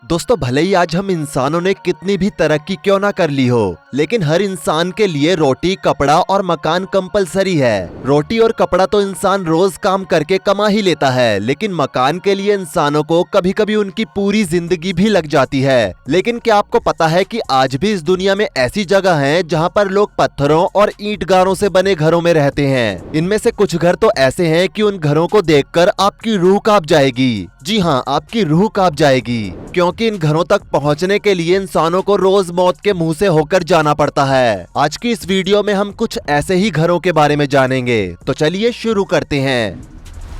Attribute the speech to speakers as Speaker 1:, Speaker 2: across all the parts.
Speaker 1: दोस्तों भले ही आज हम इंसानों ने कितनी भी तरक्की क्यों ना कर ली हो, लेकिन हर इंसान के लिए रोटी, कपड़ा और मकान कंपलसरी है। रोटी और कपड़ा तो इंसान रोज काम करके कमा ही लेता है, लेकिन मकान के लिए इंसानों को कभी कभी उनकी पूरी जिंदगी भी लग जाती है। लेकिन क्या आपको पता है कि आज भी इस दुनिया में ऐसी जगह हैं जहां पर लोग पत्थरों और ईंट गारों से बने घरों में रहते हैं। इनमें से कुछ घर तो ऐसे हैं कि उन घरों को देखकर आपकी रूह कांप जाएगी। जी हाँ, आपकी रूह कांप जाएगी, क्योंकि इन घरों तक पहुंचने के लिए इंसानों को रोज मौत के मुंह से होकर जाना पड़ता है। आज की इस वीडियो में हम कुछ ऐसे ही घरों के बारे में जानेंगे, तो चलिए शुरू करते हैं।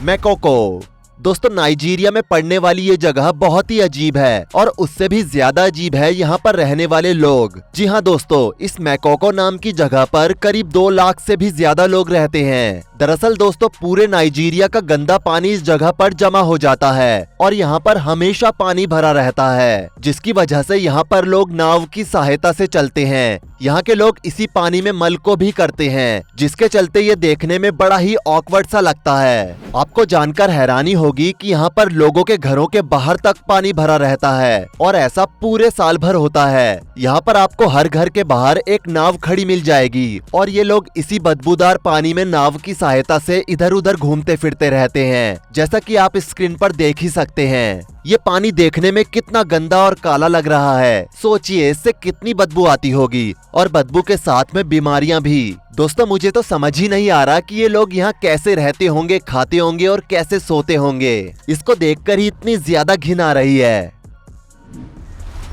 Speaker 1: मैकोको। दोस्तों नाइजीरिया में पड़ने वाली ये जगह बहुत ही अजीब है, और उससे भी ज्यादा अजीब है यहाँ पर रहने वाले लोग। जी हाँ दोस्तों, इस मैकोको नाम की जगह पर करीब 2 लाख से भी ज्यादा लोग रहते हैं। दरअसल दोस्तों पूरे नाइजीरिया का गंदा पानी इस जगह पर जमा हो जाता है, और यहाँ पर हमेशा पानी भरा रहता है, जिसकी वजह से यहाँ पर लोग नाव की सहायता से चलते हैं। यहाँ के लोग इसी पानी में मल को भी करते हैं, जिसके चलते ये देखने में बड़ा ही ऑकवर्ड सा लगता है। आपको जानकर हैरानी होगी कि यहाँ पर लोगों के घरों के बाहर तक पानी भरा रहता है, और ऐसा पूरे साल भर होता है। यहाँ पर आपको हर घर के बाहर एक नाव खड़ी मिल जाएगी, और ये लोग इसी बदबूदार पानी में नाव की सहायता से इधर उधर घूमते फिरते रहते हैं, जैसा कि आप स्क्रीन पर देख ही सकते हैं। ये पानी देखने में कितना गंदा और काला लग रहा है। सोचिए इससे कितनी बदबू आती होगी, और बदबू के साथ में बीमारियां भी। दोस्तों मुझे तो समझ ही नहीं आ रहा कि ये लोग यहाँ कैसे रहते होंगे, खाते होंगे और कैसे सोते होंगे। इसको देखकर ही इतनी ज्यादा घिन आ रही है।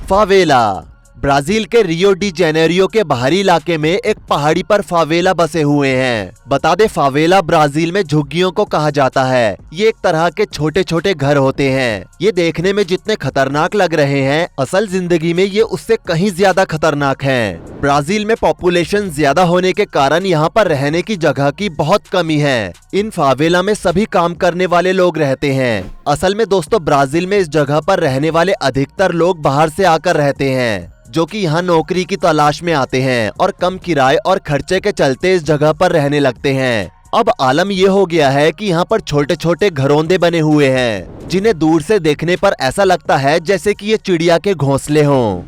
Speaker 1: फावेला। ब्राजील के रियो डी जेनेरियो के बाहरी इलाके में एक पहाड़ी पर फावेला बसे हुए हैं। बता दे, फावेला ब्राजील में झुग्गियों को कहा जाता है। ये एक तरह के छोटे छोटे घर होते हैं। ये देखने में जितने खतरनाक लग रहे हैं, असल जिंदगी में ये उससे कहीं ज्यादा खतरनाक हैं। ब्राजील में पॉपुलेशन ज्यादा होने के कारण यहाँ पर रहने की जगह की बहुत कमी है। इन फावेला में सभी काम करने वाले लोग रहते हैं। असल में दोस्तों ब्राजील में इस जगह पर रहने वाले अधिकतर लोग बाहर से आकर रहते हैं, जो कि यहाँ नौकरी की तलाश में आते हैं, और कम किराए और खर्चे के चलते इस जगह पर रहने लगते हैं। अब आलम ये हो गया है कि यहाँ पर छोटे छोटे घरौंदे बने हुए हैं, जिन्हें दूर से देखने पर ऐसा लगता है जैसे कि ये चिड़िया के घोंसले हों।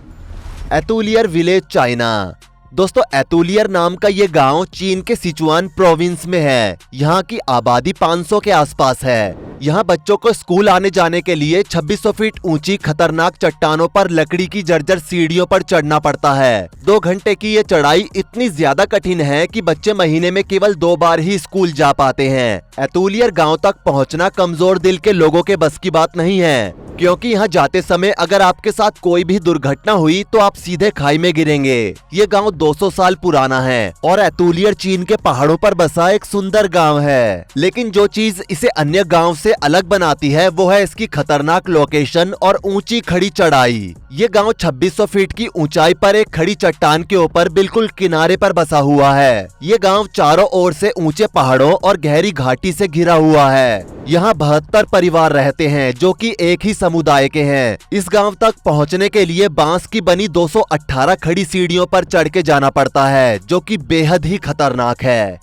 Speaker 1: एतुलियर विलेज, चाइना। दोस्तों एतुलियर नाम का ये गांव चीन के सिचुआन प्रोविंस में है। यहाँ की आबादी 500 के आसपास है। यहाँ बच्चों को स्कूल आने जाने के लिए 2600 फीट ऊंची खतरनाक चट्टानों पर लकड़ी की जर्जर सीढ़ियों पर चढ़ना पड़ता है। 2 घंटे की ये चढ़ाई इतनी ज्यादा कठिन है कि बच्चे महीने में केवल 2 बार ही स्कूल जा पाते हैं। एतुलियर गांव तक पहुंचना कमजोर दिल के लोगों के बस की बात नहीं है, क्योंकि यहाँ जाते समय अगर आपके साथ कोई भी दुर्घटना हुई तो आप सीधे खाई में गिरेंगे। ये गांव 200 साल पुराना है, और एतुलियर चीन के पहाड़ों पर बसा एक सुंदर गांव है। लेकिन जो चीज इसे अन्य गांव से अलग बनाती है वो है इसकी खतरनाक लोकेशन और ऊंची खड़ी चढ़ाई। ये गांव 2600 फीट की ऊंचाई पर एक खड़ी चट्टान के ऊपर बिल्कुल किनारे पर बसा हुआ है। ये गांव चारों ओर से ऊंचे पहाड़ों और गहरी घाटी से घिरा हुआ है। यहाँ 72 परिवार रहते हैं, जो कि एक ही समुदाय के हैं। इस गांव तक पहुंचने के लिए बांस की बनी 218 खड़ी सीढ़ियों पर चढ़ के जाना पड़ता है, जो कि बेहद ही खतरनाक है।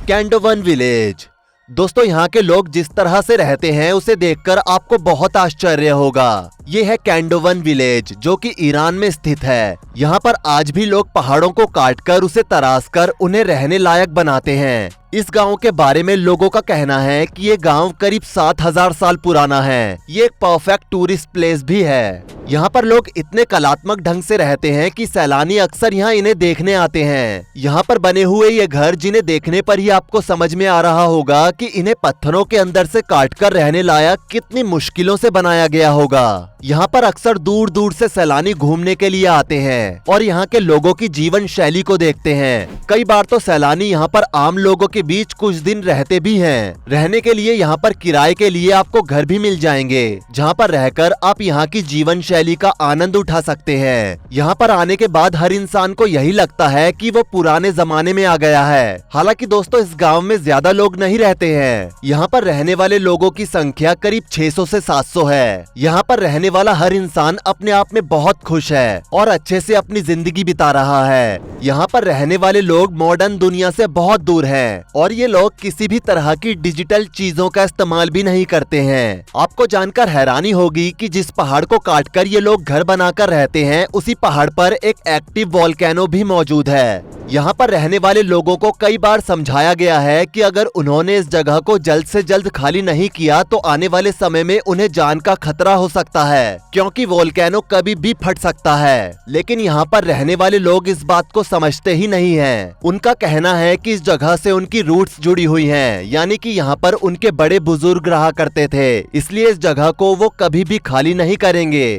Speaker 1: कैंडोवन विलेज। दोस्तों यहाँ के लोग जिस तरह से रहते हैं उसे देखकर आपको बहुत आश्चर्य होगा। ये है कैंडोवन विलेज, जो कि ईरान में स्थित है। यहाँ पर आज भी लोग पहाड़ों को काटकर उसे तराशकर उन्हें रहने लायक बनाते हैं। इस गांव के बारे में लोगों का कहना है कि ये गांव करीब 7000 साल पुराना है। ये एक परफेक्ट टूरिस्ट प्लेस भी है। यहाँ पर लोग इतने कलात्मक ढंग से रहते हैं कि सैलानी अक्सर यहाँ इन्हें देखने आते हैं। यहाँ पर बने हुए ये घर, जिन्हें देखने पर ही आपको समझ में आ रहा होगा कि इन्हें पत्थरों के अंदर से काटकर रहने लायक कितनी मुश्किलों से बनाया गया होगा। यहाँ पर अक्सर दूर दूर से सैलानी घूमने के लिए आते हैं, और यहाँ के लोगों की जीवन शैली को देखते हैं। कई बार तो सैलानी यहाँ पर आम लोगों के बीच कुछ दिन रहते भी हैं। रहने के लिए यहाँ पर किराए के लिए आपको घर भी मिल जाएंगे, जहाँ पर रहकर आप यहाँ की जीवन शैली का आनंद उठा सकते हैं। यहाँ पर आने के बाद हर इंसान को यही लगता है कि वो पुराने जमाने में आ गया है। हालांकि दोस्तों इस गांव में ज्यादा लोग नहीं रहते हैं। यहाँ पर रहने वाले लोगों की संख्या करीब 600 से 700 है। यहाँ पर रहने वाला हर इंसान अपने आप में बहुत खुश है और अच्छे से अपनी जिंदगी बिता रहा है। यहाँ पर रहने वाले लोग मॉडर्न दुनिया से बहुत दूर हैं और ये लोग किसी भी तरह की डिजिटल चीजों का इस्तेमाल भी नहीं करते हैं। आपको जानकर हैरानी होगी कि जिस पहाड़ को काटकर ये लोग घर बनाकर रहते हैं, उसी पहाड़ पर एक एक्टिव वोल्केनो भी मौजूद है। यहाँ पर रहने वाले लोगों को कई बार समझाया गया है कि अगर उन्होंने इस जगह को जल्द से जल्द खाली नहीं किया तो आने वाले समय में उन्हें जान का खतरा हो सकता है, क्योंकि वोल्केनो कभी भी फट सकता है। लेकिन यहाँ पर रहने वाले लोग इस बात को समझते ही नहीं हैं। उनका कहना है कि इस जगह से उनकी रूट्स जुड़ी हुई हैं, यानी कि यहाँ पर उनके बड़े बुजुर्ग रहा करते थे, इसलिए इस जगह को वो कभी भी खाली नहीं करेंगे।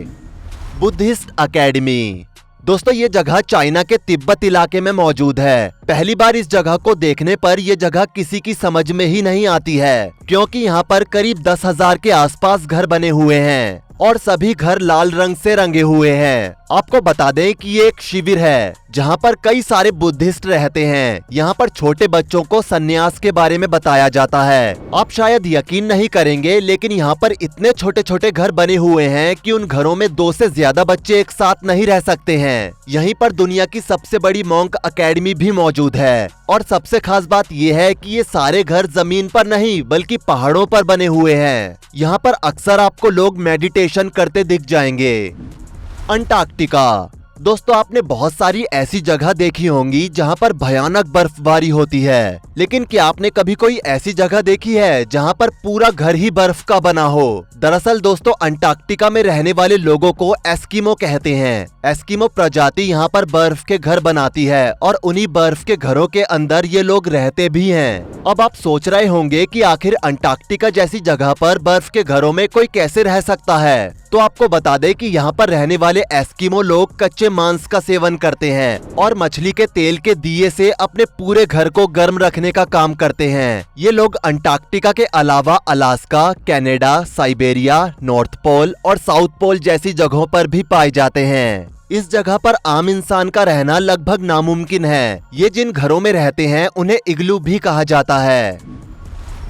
Speaker 1: Buddhist academy. दोस्तों, ये जगह चाइना के तिब्बत इलाके में मौजूद है। पहली बार इस जगह को देखने पर यह जगह किसी की समझ में ही नहीं आती है, क्योंकि यहाँ पर करीब 10,000 के आसपास घर बने हुए हैं और सभी घर लाल रंग से रंगे हुए हैं। आपको बता दें कि ये एक शिविर है जहाँ पर कई सारे बुद्धिस्ट रहते हैं। यहाँ पर छोटे बच्चों को संन्यास के बारे में बताया जाता है। आप शायद यकीन नहीं करेंगे, लेकिन यहाँ पर इतने छोटे छोटे घर बने हुए हैं कि उन घरों में 2 से ज्यादा बच्चे एक साथ नहीं रह सकते हैं। यहीं पर दुनिया की सबसे बड़ी मॉन्क अकेडमी भी मौजूद है और सबसे खास बात यह है कि ये सारे घर जमीन पर नहीं बल्कि पहाड़ों पर बने हुए हैं। यहाँ पर अक्सर आपको लोग मेडिटेशन करते दिख जाएंगे। अंटार्कटिका। दोस्तों, आपने बहुत सारी ऐसी जगह देखी होंगी जहाँ पर भयानक बर्फबारी होती है, लेकिन क्या आपने कभी कोई ऐसी जगह देखी है जहाँ पर पूरा घर ही बर्फ का बना हो? दरअसल दोस्तों, अंटार्कटिका में रहने वाले लोगों को एस्किमो कहते हैं। एस्किमो प्रजाति यहाँ पर बर्फ के घर बनाती है और उन्हीं बर्फ के घरों के अंदर ये लोग रहते भी हैं। अब आप सोच रहे होंगे कि आखिर अंटार्कटिका जैसी जगह पर बर्फ के घरों में कोई कैसे रह सकता है? तो आपको बता दें कि यहाँ पर रहने वाले एस्किमो लोग कच्चे मांस का सेवन करते हैं और मछली के तेल के दिए से अपने पूरे घर को गर्म रखने का काम करते हैं। ये लोग अंटार्कटिका के अलावा Alaska, Canada, Siberia, North Pole और साउथ पोल जैसी जगहों पर भी पाए जाते हैं। इस जगह पर आम इंसान का रहना लगभग नामुमकिन है। ये जिन घरों में रहते हैं उन्हें इग्लू भी कहा जाता है।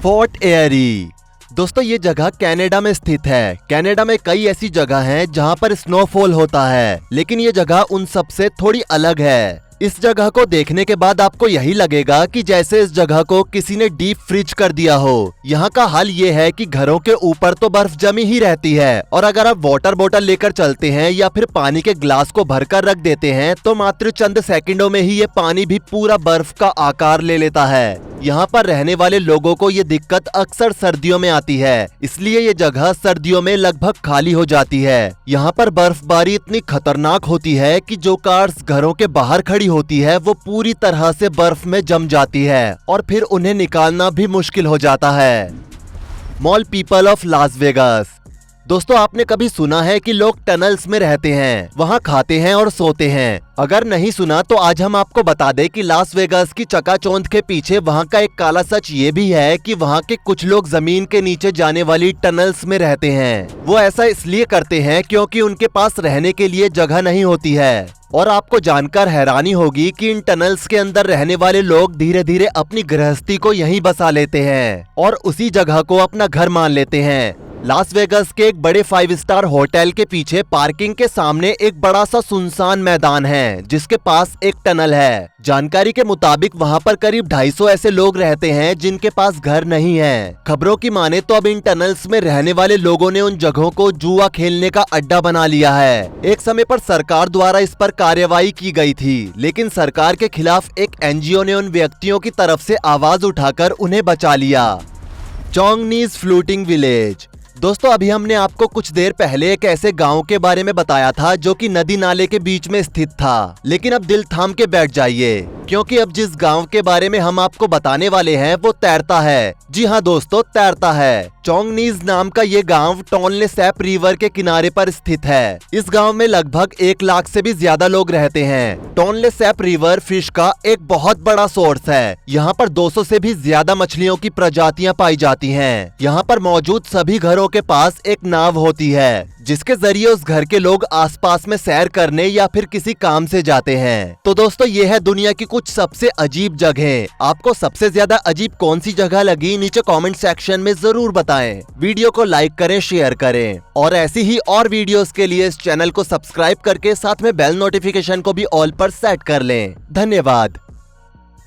Speaker 1: Fort Airy. दोस्तों, ये जगह कनाडा में स्थित है। कनाडा में कई ऐसी जगह हैं जहां पर स्नोफॉल होता है, लेकिन ये जगह उन सब से थोड़ी अलग है। इस जगह को देखने के बाद आपको यही लगेगा कि जैसे इस जगह को किसी ने डीप फ्रीज कर दिया हो। यहाँ का हाल ये है कि घरों के ऊपर तो बर्फ जमी ही रहती है और अगर आप वाटर बोतल लेकर चलते हैं या फिर पानी के ग्लास को भरकर रख देते हैं तो मात्र चंद सेकंडों में ही ये पानी भी पूरा बर्फ का आकार ले लेता है। यहाँ पर रहने वाले लोगों को ये दिक्कत अक्सर सर्दियों में आती है, इसलिए ये जगह सर्दियों में लगभग खाली हो जाती है। यहाँ पर बर्फबारी इतनी खतरनाक होती है कि जो कार्स घरों के बाहर खड़ी होती है वो पूरी तरह से बर्फ में जम जाती है और फिर उन्हें निकालना भी मुश्किल हो जाता है। Mall people of Las Vegas. दोस्तों, आपने कभी सुना है कि लोग टनल्स में रहते हैं, वहाँ खाते हैं और सोते हैं? अगर नहीं सुना तो आज हम आपको बता दें कि लास वेगास की चकाचौंध के पीछे वहाँ का एक काला सच ये भी है कि वहाँ के कुछ लोग जमीन के नीचे जाने वाली टनल्स में रहते हैं। वो ऐसा इसलिए करते हैं क्योंकि उनके पास रहने के लिए जगह नहीं होती है। और आपको जानकर हैरानी होगी कि इन टनल्स के अंदर रहने वाले लोग धीरे धीरे अपनी गृहस्थी को यहीं बसा लेते हैं और उसी जगह को अपना घर मान लेते हैं। लास वेगास के एक बड़े 5 स्टार होटल के पीछे पार्किंग के सामने एक बड़ा सा सुनसान मैदान है जिसके पास एक टनल है। जानकारी के मुताबिक वहां पर करीब 250 ऐसे लोग रहते हैं जिनके पास घर नहीं है। खबरों की माने तो अब इन टनल्स में रहने वाले लोगों ने उन जगहों को जुआ खेलने का अड्डा बना लिया है। एक समय पर सरकार द्वारा इस पर कार्रवाई की गई थी, लेकिन सरकार के खिलाफ एक एनजीओ ने उन व्यक्तियों की तरफ से आवाज उठाकर उन्हें बचा लिया। चोंगनीज फ्लोटिंग विलेज। दोस्तों, अभी हमने आपको कुछ देर पहले एक ऐसे गांव के बारे में बताया था जो कि नदी नाले के बीच में स्थित था, लेकिन अब दिल थाम के बैठ जाइए क्योंकि अब जिस गांव के बारे में हम आपको बताने वाले हैं वो तैरता है। जी हाँ दोस्तों, तैरता है। चोंगनीज नाम का ये गांव टोनले सैप रिवर के किनारे पर स्थित है। इस गांव में लगभग 1 लाख से भी ज्यादा लोग रहते हैं। टोनले सैप रिवर फिश का एक बहुत बड़ा सोर्स है। यहाँ पर 200 से भी ज्यादा मछलियों की प्रजातियां पाई जाती हैं। यहाँ पर मौजूद सभी घरों घरों के पास एक नाव होती है, जिसके जरिए उस घर के लोग आसपास में सैर करने या फिर किसी काम से जाते हैं। तो दोस्तों, ये है दुनिया की कुछ सबसे अजीब जगह। आपको सबसे ज्यादा अजीब कौन सी जगह लगी, नीचे कमेंट सेक्शन में जरूर बताएं। वीडियो को लाइक करें, शेयर करें और ऐसी ही और वीडियोस के लिए इस चैनल को सब्सक्राइब करके साथ में बेल नोटिफिकेशन को भी ऑल पर सेट कर लें। धन्यवाद।